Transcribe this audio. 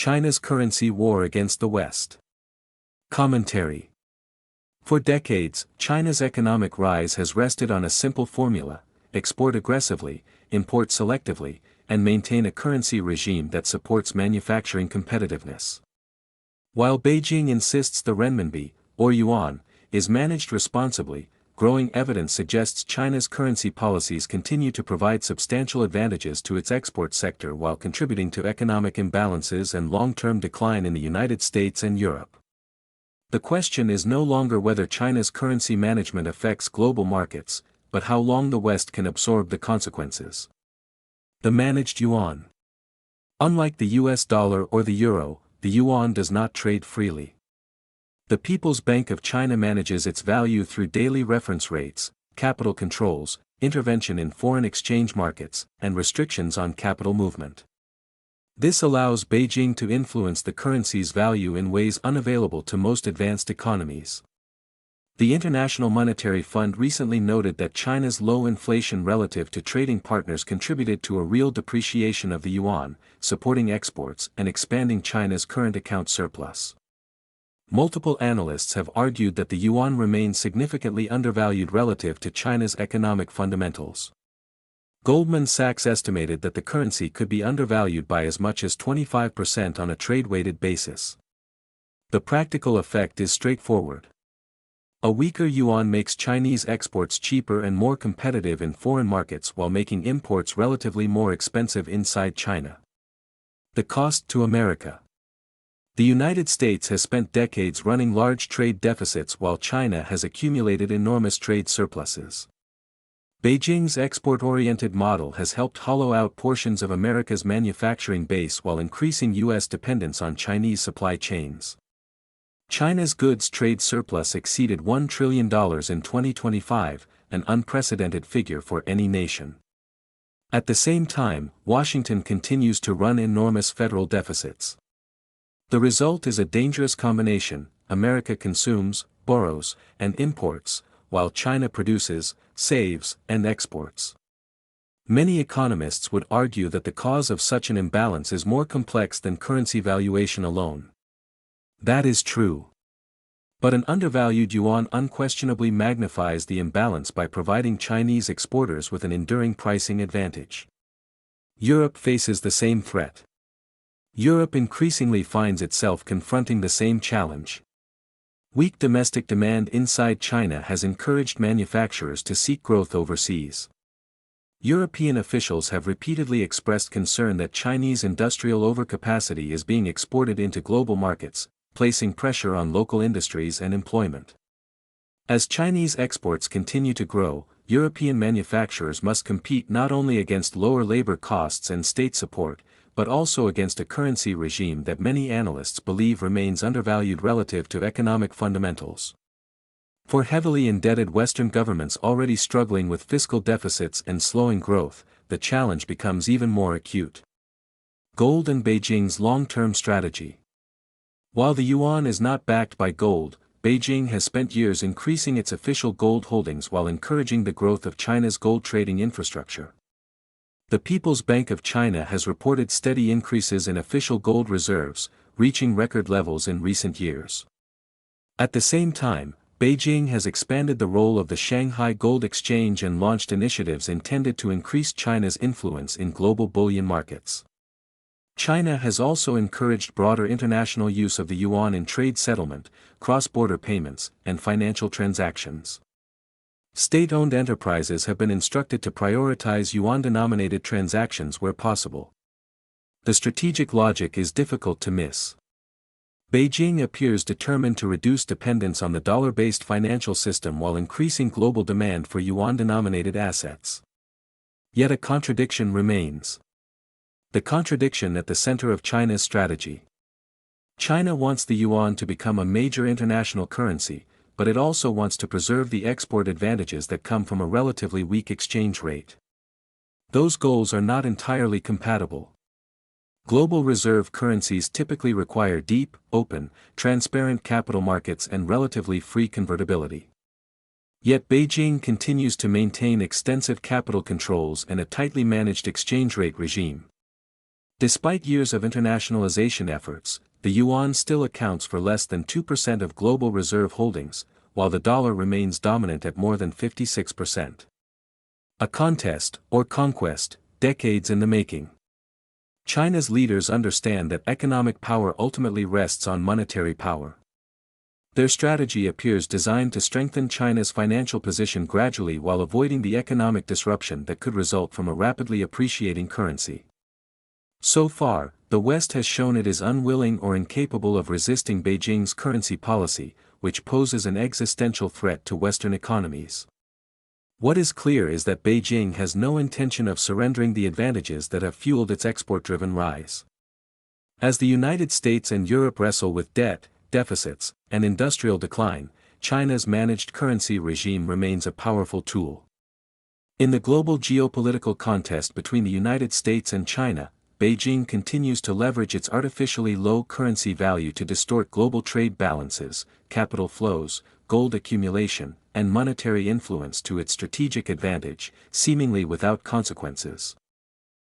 China's currency war against the West. Commentary. For decades, China's economic rise has rested on a simple formula: export aggressively, import selectively, and maintain a currency regime that supports manufacturing competitiveness. While Beijing insists the renminbi, or yuan, is managed responsibly, growing evidence suggests China's currency policies continue to provide substantial advantages to its export sector while contributing to economic imbalances and long-term decline in the United States and Europe. The question is no longer whether China's currency management affects global markets, but how long the West can absorb the consequences. The managed yuan. Unlike the US dollar or the euro, the yuan does not trade freely. The People's Bank of China manages its value through daily reference rates, capital controls, intervention in foreign exchange markets, and restrictions on capital movement. This allows Beijing to influence the currency's value in ways unavailable to most advanced economies. The International Monetary Fund recently noted that China's low inflation relative to trading partners contributed to a real depreciation of the yuan, supporting exports and expanding China's current account surplus. Multiple analysts have argued that the yuan remains significantly undervalued relative to China's economic fundamentals. Goldman Sachs estimated that the currency could be undervalued by as much as 25% on a trade-weighted basis. The practical effect is straightforward. A weaker yuan makes Chinese exports cheaper and more competitive in foreign markets while making imports relatively more expensive inside China. The cost to America. The United States has spent decades running large trade deficits while China has accumulated enormous trade surpluses. Beijing's export-oriented model has helped hollow out portions of America's manufacturing base while increasing U.S. dependence on Chinese supply chains. China's goods trade surplus exceeded $1 trillion in 2025, an unprecedented figure for any nation. At the same time, Washington continues to run enormous federal deficits. The result is a dangerous combination: America consumes, borrows, and imports, while China produces, saves, and exports. Many economists would argue that the cause of such an imbalance is more complex than currency valuation alone. That is true. But an undervalued yuan unquestionably magnifies the imbalance by providing Chinese exporters with an enduring pricing advantage. Europe faces the same threat. Europe increasingly finds itself confronting the same challenge. Weak domestic demand inside China has encouraged manufacturers to seek growth overseas. European officials have repeatedly expressed concern that Chinese industrial overcapacity is being exported into global markets, placing pressure on local industries and employment. As Chinese exports continue to grow, European manufacturers must compete not only against lower labor costs and state support, but also against a currency regime that many analysts believe remains undervalued relative to economic fundamentals. For heavily indebted Western governments already struggling with fiscal deficits and slowing growth, the challenge becomes even more acute. Gold and Beijing's long-term strategy. While the yuan is not backed by gold, Beijing has spent years increasing its official gold holdings while encouraging the growth of China's gold trading infrastructure. The People's Bank of China has reported steady increases in official gold reserves, reaching record levels in recent years. At the same time, Beijing has expanded the role of the Shanghai Gold Exchange and launched initiatives intended to increase China's influence in global bullion markets. China has also encouraged broader international use of the yuan in trade settlement, cross-border payments, and financial transactions. State-owned enterprises have been instructed to prioritize yuan-denominated transactions where possible. The strategic logic is difficult to miss. Beijing appears determined to reduce dependence on the dollar-based financial system while increasing global demand for yuan-denominated assets. Yet a contradiction remains. The contradiction at the center of China's strategy. China wants the yuan to become a major international currency, but it also wants to preserve the export advantages that come from a relatively weak exchange rate. Those goals are not entirely compatible. Global reserve currencies typically require deep, open, transparent capital markets and relatively free convertibility. Yet Beijing continues to maintain extensive capital controls and a tightly managed exchange rate regime. Despite years of internationalization efforts, the yuan still accounts for less than 2% of global reserve holdings, while the dollar remains dominant at more than 56%. A contest, or conquest, decades in the making. China's leaders understand that economic power ultimately rests on monetary power. Their strategy appears designed to strengthen China's financial position gradually while avoiding the economic disruption that could result from a rapidly appreciating currency. So far, the West has shown it is unwilling or incapable of resisting Beijing's currency policy, which poses an existential threat to Western economies. What is clear is that Beijing has no intention of surrendering the advantages that have fueled its export-driven rise. As the United States and Europe wrestle with debt, deficits, and industrial decline, China's managed currency regime remains a powerful tool. In the global geopolitical contest between the United States and China, Beijing continues to leverage its artificially low currency value to distort global trade balances, capital flows, gold accumulation, and monetary influence to its strategic advantage, seemingly without consequences.